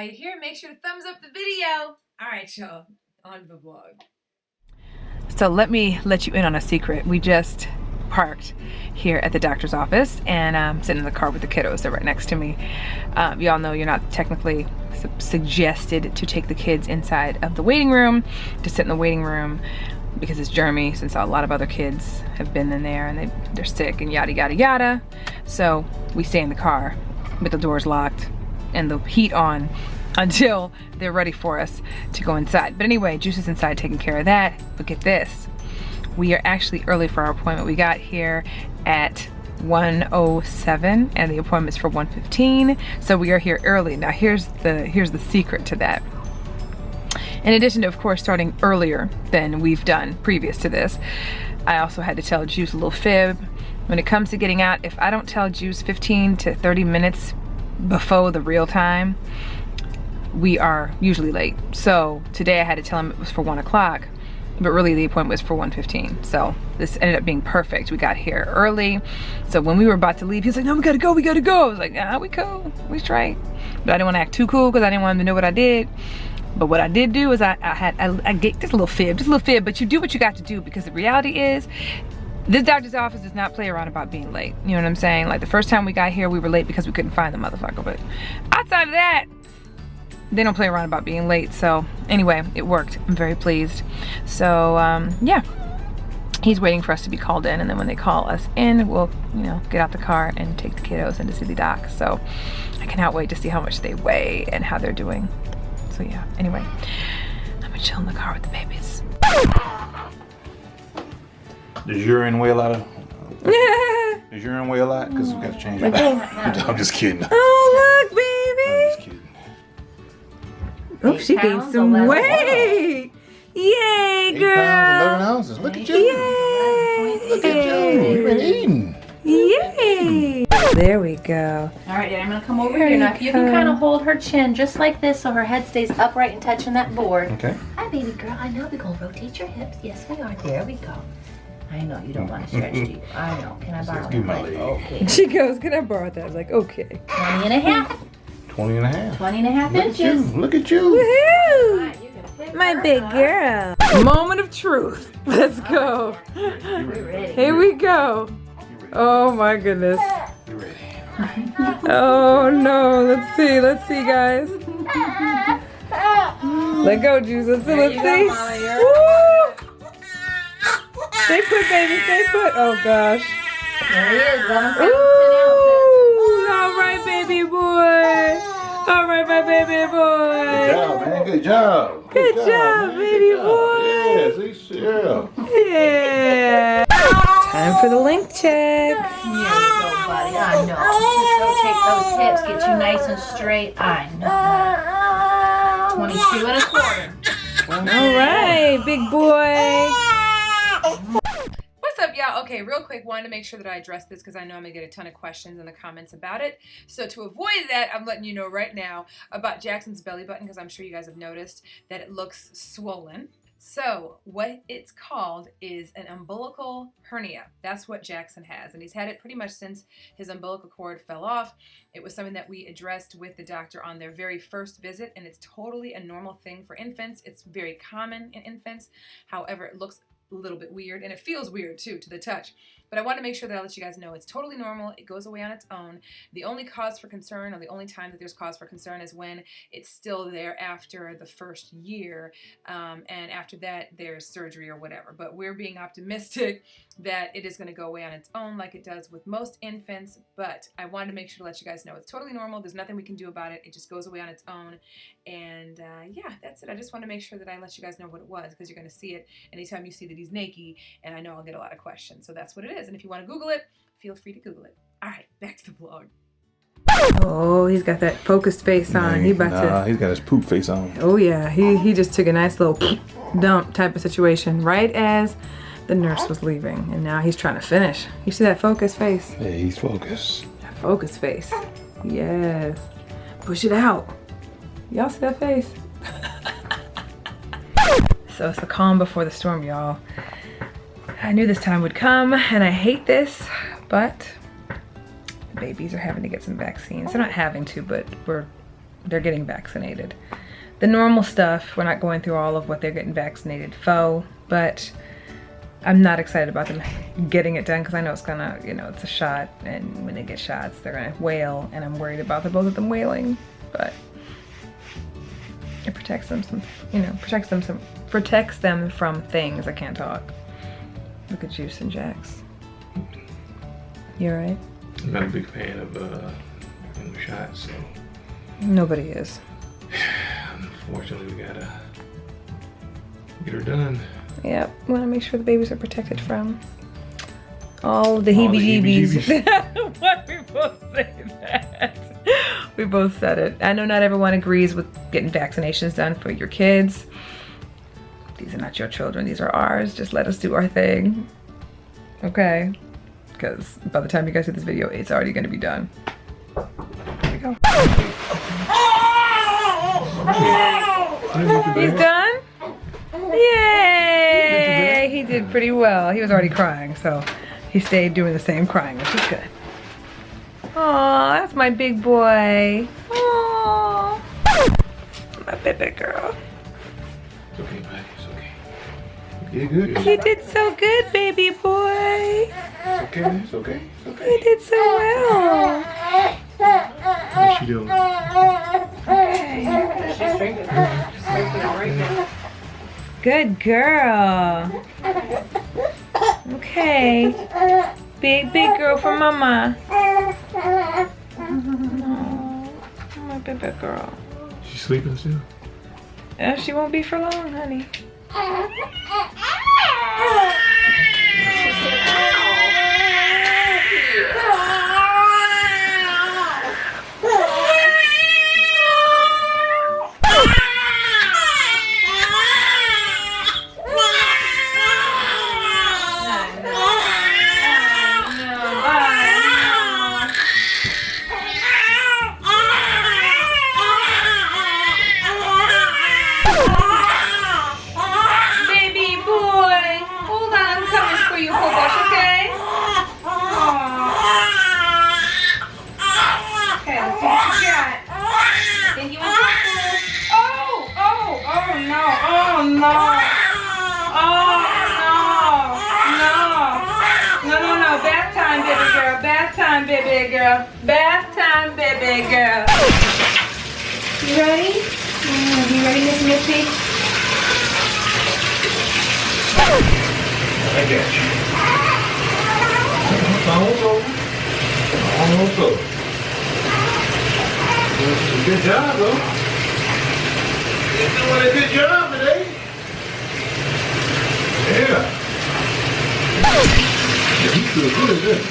you're here, make sure to thumbs up the video. All right, y'all, on the vlog. So let me let you in on a secret. We just parked here at the doctor's office, and I'm sitting in the car with the kiddos. They're right next to me. Y'all know you're not technically suggested to take the kids inside of the waiting room, to sit in the waiting room, because it's germy, since a lot of other kids have been in there and they're sick and yada yada yada. So we stay in the car with the doors locked and the heat on until they're ready for us to go inside. But anyway, Juice is inside taking care of that. But get this, we are actually early for our appointment. We got here at 1:07 and the appointment's for 1:15, so we are here early. Now here's the secret to that. In addition to, of course, starting earlier than we've done previous to this, I also had to tell Juice a little fib. When it comes to getting out, if I don't tell Juice 15 to 30 minutes before the real time, we are usually late. So today I had to tell him it was for 1 o'clock, but really the appointment was for 1:15. So this ended up being perfect. We got here early. So when we were about to leave, he was like, no, we gotta go, we gotta go. I was like, ah, we cool, we straight. But I didn't want to act too cool because I didn't want him to know what I did. But what I did do is I get just a little fib, but you do what you got to do, because the reality is this doctor's office does not play around about being late. You know what I'm saying? Like the first time we got here, we were late because we couldn't find the motherfucker. But outside of that, they don't play around about being late. So anyway, it worked. I'm very pleased. So yeah, he's waiting for us to be called in, and then when they call us in, we'll, you know, get out the car and take the kiddos in to see the doc. So I cannot wait to see how much they weigh and how they're doing. So yeah, anyway, I'm gonna chill in the car with the babies. Does urine weigh a lot of? Does urine weigh a lot? Because we got to change it. I'm just kidding. Oh look, baby! I'm just kidding. Oh, she gained some weight! Yay, 8 girl! pounds, 11 ounces. Look at you! Yay! Look at you! You've been eating. Yay! There we go. All right, I'm gonna come over here now. If you can kind of hold her chin just like this, so her head stays upright and touching that board. Okay. Hi, baby girl. I know we're gonna rotate your hips. Yes, we are. There we go. I know you don't want to stretch, do you? I know. Can I borrow Give my that? leg. Okay. She goes, can I borrow that? I was like, okay. 20 and a half. 20 and a half. 20 and a half Look inches. at you! Look at you! Woohoo! Right, you can pick My her big up. girl. Moment of truth. Let's go. We're ready. Here we go. Oh my goodness. You ready? Oh no. Let's see, guys. Let go, Juice. Let's see. Woo! Stay put, baby. Stay put. Oh gosh. There he is. Let him count 10 Ooh! All right, baby boy. All right, my baby boy. Good job, man. Good job. Good job, man. baby Good job. Yes, yeah. Yeah. Time for the link check. ounces. Here we go, buddy. I know. Just rotate those hips. Get you nice and straight. I know. 22 and a quarter. All right, big boy. What's up, y'all? Okay, real quick, wanted to make sure that I address this because I know I'm gonna get a ton of questions in the comments about it. So to avoid that, I'm letting you know right now about Jackson's belly button, because I'm sure you guys have noticed that it looks swollen. So what it's called is an umbilical hernia. That's what Jaxson has, and he's had it pretty much since his umbilical cord fell off. It was something that we addressed with the doctor on their very first visit, and it's totally a normal thing for infants. It's very common in infants. However, it looks a little bit weird, and it feels weird too to the touch. But I want to make sure that I let you guys know it's totally normal. It goes away on its own. The only cause for concern, or the only time that there's cause for concern, is when it's still there after the first year, and after that there's surgery or whatever. But we're being optimistic that it is going to go away on its own like it does with most infants. But I wanted to make sure to let you guys know it's totally normal. There's nothing we can do about it. It just goes away on its own. And yeah, that's it. I just want to make sure that I let you guys know what it was, because you're going to see it anytime you see that he's naked, and I know I'll get a lot of questions. So that's what it is. And if you want to Google it, feel free to Google it. All right, back to the vlog. Oh, he's got that focused face on. He about to. He's got his poop face on. Oh yeah, he just took a nice little dump type of situation right as the nurse was leaving, and now he's trying to finish. You see that focused face? Yeah, he's focused. That focused face. Yes. Push it out. Y'all see that face? So it's the calm before the storm, y'all. I knew this time would come, and I hate this, but the babies are having to get some vaccines. They're not having to, but we're they're getting vaccinated. The normal stuff, we're not going through all of what they're getting vaccinated for, but I'm not excited about them getting it done because I know it's gonna, you know, it's a shot, and when they get shots, they're gonna wail, and I'm worried about the both of them wailing, but it protects them some, you know, protects them from things. I can't talk. Look at Juice and Jax. You alright? I'm not a big fan of shots, so. Nobody is. Unfortunately, we gotta get her done. Yep, we want to make sure the babies are protected from all the heebie-jeebies. Why we both say that? We both said it. I know not everyone agrees with getting vaccinations done for your kids. These are not your children, these are ours. Just let us do our thing, okay? Because by the time you guys see this video, it's already gonna be done. Here we go. He's done? Yay! He did pretty well. He was already crying, so he stayed doing the same crying, which is good. Aw, that's my big boy. Aw. My baby girl. It's okay, buddy. It's okay. You did good. You did so good, baby boy. It's okay. It's okay. It's okay. You did so well. What's she doing? Okay. She's drinking. She's drinking it right now. Good girl. Okay. Big girl for mama. Oh, my baby girl. She's sleeping still? She won't be for long, honey. Baby girl. Bath time, baby girl. You ready? You ready, Miss Missy? I got you. Almost over. Almost over. Doing a good job, though. You're doing a good job today. Yeah. Yeah, you feel good, good.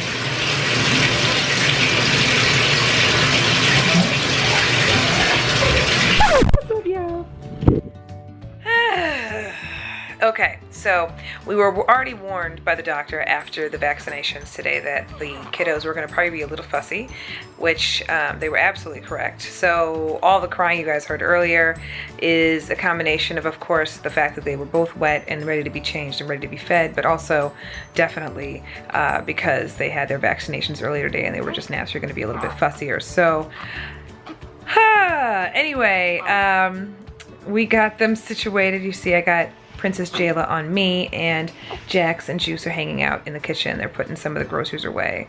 Okay, so we were already warned by the doctor after the vaccinations today that the kiddos were going to probably be a little fussy, which they were absolutely correct. So all the crying you guys heard earlier is a combination of course, the fact that they were both wet and ready to be changed and ready to be fed, but also definitely because they had their vaccinations earlier today and they were just naturally going to be a little bit fussier. So, anyway, we got them situated. You see, I got Princess Jayla on me, and Jax and Juice are hanging out in the kitchen. They're putting some of the groceries away.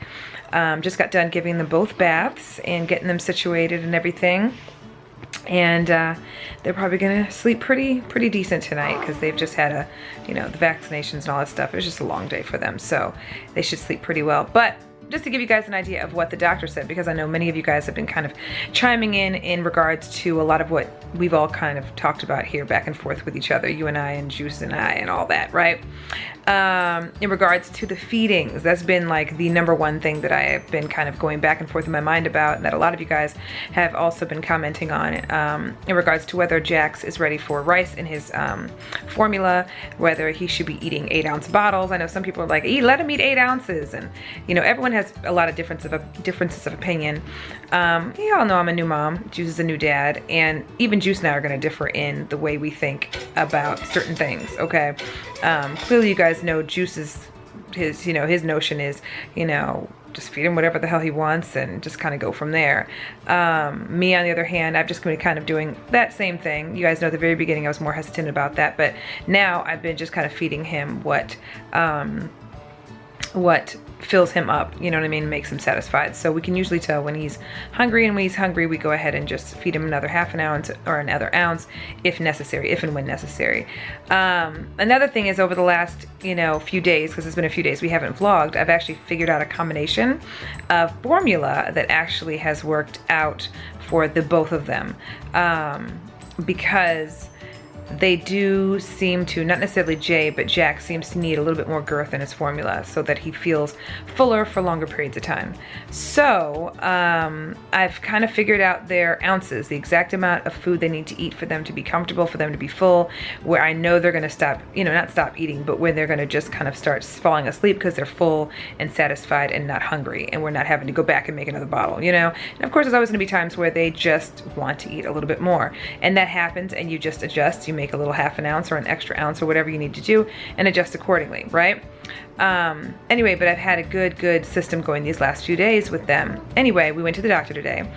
Just got done giving them both baths and getting them situated and everything. And they're probably gonna sleep pretty decent tonight because they've just had the vaccinations and all that stuff. It was just a long day for them, so they should sleep pretty well. But just to give you guys an idea of what the doctor said, because I know many of you guys have been kind of chiming in regards to a lot of what we've all kind of talked about here back and forth with each other, you and I and Juice and I and all that, right? In regards to the feedings, that's been like the #1 thing that I have been kind of going back and forth in my mind about, and that a lot of you guys have also been commenting on in regards to whether Jax is ready for rice in his formula, whether he should be eating 8-ounce bottles. I know some people are like, let him eat 8 ounces, and everyone has a lot of differences of opinion. You all know I'm a new mom, Juice is a new dad, and even Juice and I are going to differ in the way we think about certain things, okay? Clearly you guys know Juice's his notion is, just feed him whatever the hell he wants and just kind of go from there. Me, on the other hand, I've just been kind of doing that same thing. You guys know at the very beginning I was more hesitant about that, but now I've been just kind of feeding him what fills him up, you know what I mean, makes him satisfied. So we can usually tell when he's hungry, and when he's hungry we go ahead and just feed him another half an ounce or another ounce if necessary, if and when necessary. Another thing is, over the last few days, because it's been a few days we haven't vlogged, I've actually figured out a combination of formula that actually has worked out for the both of them, because they do seem to, not necessarily Jay, but Jack seems to need a little bit more girth in his formula so that he feels fuller for longer periods of time. So I've kind of figured out their ounces, the exact amount of food they need to eat for them to be comfortable, for them to be full, where I know they're going to stop, not stop eating, but when they're going to just kind of start falling asleep because they're full and satisfied and not hungry, and we're not having to go back and make another bottle, And of course there's always going to be times where they just want to eat a little bit more, and that happens, and you just adjust. You make a little half an ounce or an extra ounce or whatever you need to do and adjust accordingly, right? Anyway, but I've had a good system going these last few days with them. Anyway, we went to the doctor today,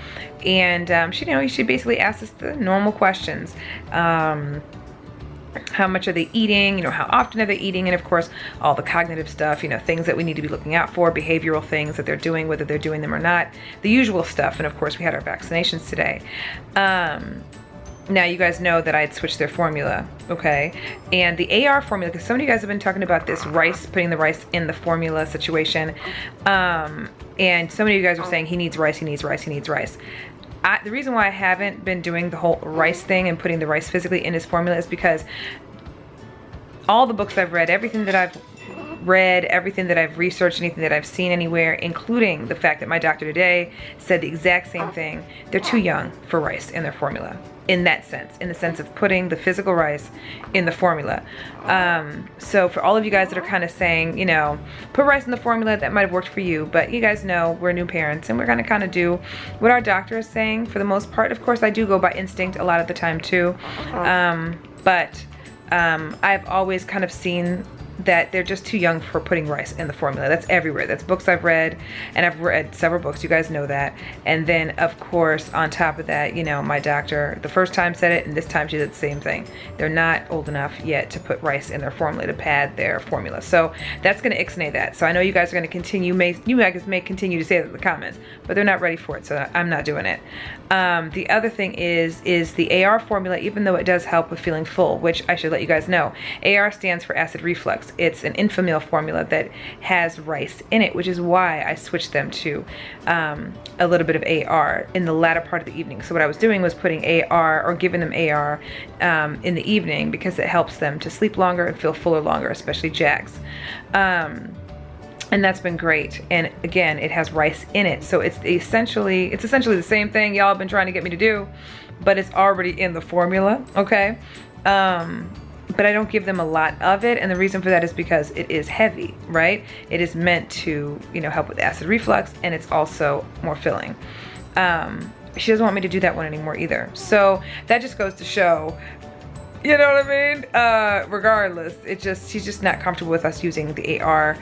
and she basically asked us the normal questions. How much are they eating? How often are they eating? And of course, all the cognitive stuff, things that we need to be looking out for, behavioral things that they're doing, whether they're doing them or not, the usual stuff. And of course, we had our vaccinations today. Now, you guys know that I had switched their formula, okay? And the AR formula, because some of you guys have been talking about this rice, putting the rice in the formula situation. And so many of you guys were saying he needs rice, he needs rice, he needs rice. The reason why I haven't been doing the whole rice thing and putting the rice physically in his formula is because all the books I've read, everything that I've read, everything that I've researched, anything that I've seen anywhere, including the fact that my doctor today said the exact same thing, they're too young for rice in their formula. In that sense, in the sense of putting the physical rice in the formula. So for all of you guys that are kind of saying, put rice in the formula, that might have worked for you, but you guys know we're new parents and we're gonna kind of do what our doctor is saying for the most part. Of course, I do go by instinct a lot of the time too, but I've always kind of seen that they're just too young for putting rice in the formula. That's everywhere. That's books I've read, and I've read several books. You guys know that. And then, of course, on top of that, my doctor the first time said it, and this time she did the same thing. They're not old enough yet to put rice in their formula, to pad their formula. So that's going to ixnay that. So I know you guys are going to continue, you guys may continue to say that in the comments, but they're not ready for it, so I'm not doing it. The other thing is the AR formula, even though it does help with feeling full, which I should let you guys know. AR stands for acid reflux. It's an infamil formula that has rice in it, which is why I switched them to a little bit of AR in the latter part of the evening. So what I was doing was putting AR, or giving them AR in the evening, because it helps them to sleep longer and feel fuller longer, especially Jax. And that's been great. And again, it has rice in it, so it's essentially the same thing y'all have been trying to get me to do, but it's already in the formula, okay? But I don't give them a lot of it, and the reason for that is because it is heavy, right? It is meant to, help with acid reflux, and it's also more filling. She doesn't want me to do that one anymore either. So that just goes to show, you know what I mean? Regardless, she's just not comfortable with us using the AR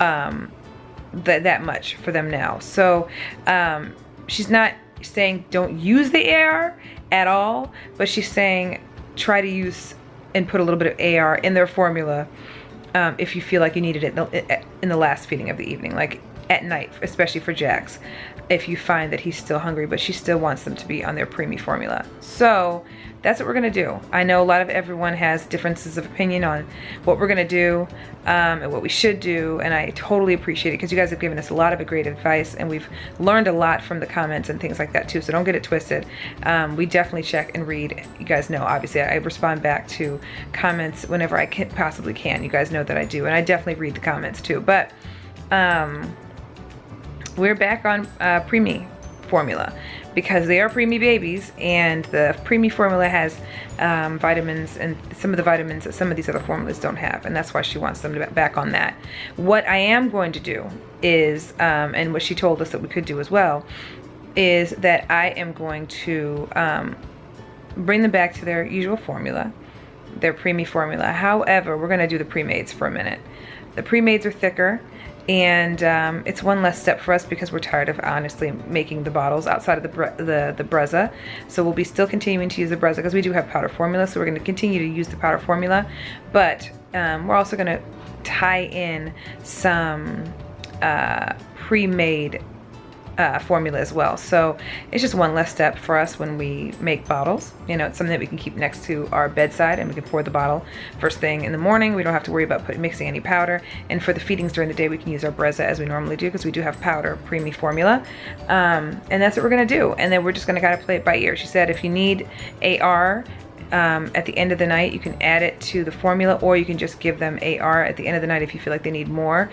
that much for them now. So she's not saying don't use the AR at all, but she's saying try to use and put a little bit of AR in their formula if you feel like you needed it in the last feeding of the evening, like at night, especially for Jax, if you find that he's still hungry, but she still wants them to be on their preemie formula. So that's what we're gonna do. I know a lot of everyone has differences of opinion on what we're gonna do and what we should do, and I totally appreciate it because you guys have given us a lot of great advice, and we've learned a lot from the comments and things like that too, so don't get it twisted. We definitely check and read. You guys know, obviously, I respond back to comments whenever I possibly can. You guys know that I do, and I definitely read the comments too. But we're back on preemie formula because they are preemie babies, and the preemie formula has vitamins, and some of the vitamins that some of these other formulas don't have, and that's why she wants them to back on that. What I am going to do is, and what she told us that we could do as well, is that I am going to bring them back to their usual formula, their preemie formula. However, we're gonna do the pre-mades for a minute. The pre-mades are thicker, and it's one less step for us because we're tired of honestly making the bottles outside of the Brezza. So we'll be still continuing to use the Brezza because we do have powder formula, so we're going to continue to use the powder formula, but we're also going to tie in some pre-made formula as well. So it's just one less step for us when we make bottles. You know, it's something that we can keep next to our bedside, and we can pour the bottle first thing in the morning. We don't have to worry about mixing any powder. And for the feedings during the day, we can use our Brezza as we normally do because we do have powder preemie formula. And that's what we're gonna do. And then we're just gonna gotta play it by ear. She said if you need AR at the end of the night, you can add it to the formula, or you can just give them AR at the end of the night if you feel like they need more.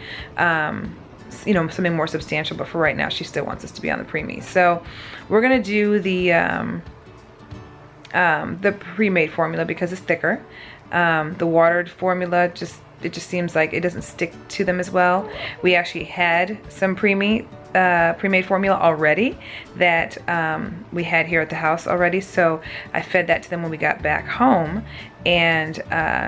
You know, something more substantial, but for right now she still wants us to be on the preemie. So we're gonna do the pre-made formula because it's thicker. The watered formula it just seems like it doesn't stick to them as well. We actually had some pre-made formula already that we had here at the house already, so I fed that to them when we got back home. And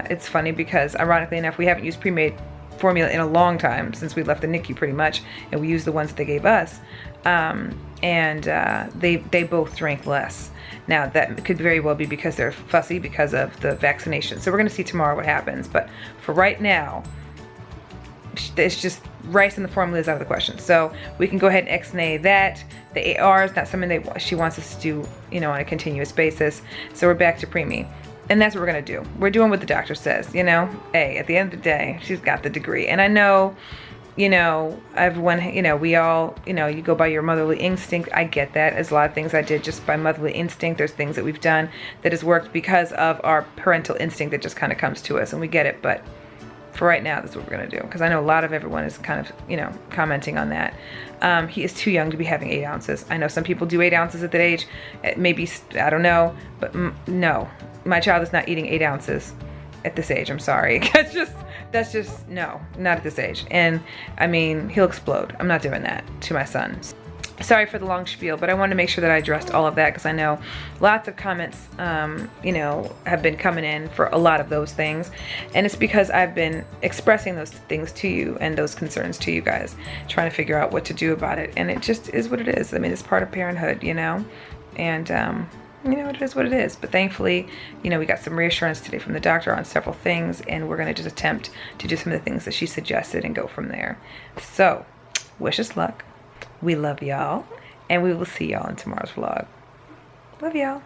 it's funny because ironically enough, we haven't used pre-made formula in a long time, since we left the NICU pretty much, and we used the ones that they gave us, and they both drank less. Now that could very well be because they're fussy because of the vaccination, so we're going to see tomorrow what happens, but for right now it's just rice and the formula is out of the question. So we can go ahead and ex-nay that. The AR is not something that she wants us to do, you know, on a continuous basis, so we're back to preemie. And that's what we're gonna do. We're doing what the doctor says, you know? Hey, at the end of the day, she's got the degree. And I know, you know, everyone, you know, we all, you know, you go by your motherly instinct. I get that. There's a lot of things I did just by motherly instinct. There's things that we've done that has worked because of our parental instinct that just kind of comes to us, and we get it. But for right now, that's what we're gonna do. Because I know a lot of everyone is kind of, you know, commenting on that. He is too young to be having 8 ounces. I know some people do 8 ounces at that age. Maybe, I don't know, but no. My child is not eating 8 ounces at this age. I'm sorry. That's just, no, not at this age. And I mean, he'll explode. I'm not doing that to my son. Sorry for the long spiel, but I wanted to make sure that I addressed all of that because I know lots of comments, you know, have been coming in for a lot of those things. And it's because I've been expressing those things to you and those concerns to you guys, trying to figure out what to do about it. And it just is what it is. I mean, it's part of parenthood, you know, and, you know, it is what it is. But thankfully, you know, we got some reassurance today from the doctor on several things, and we're going to just attempt to do some of the things that she suggested and go from there. So, wish us luck. We love y'all, and we will see y'all in tomorrow's vlog. Love y'all.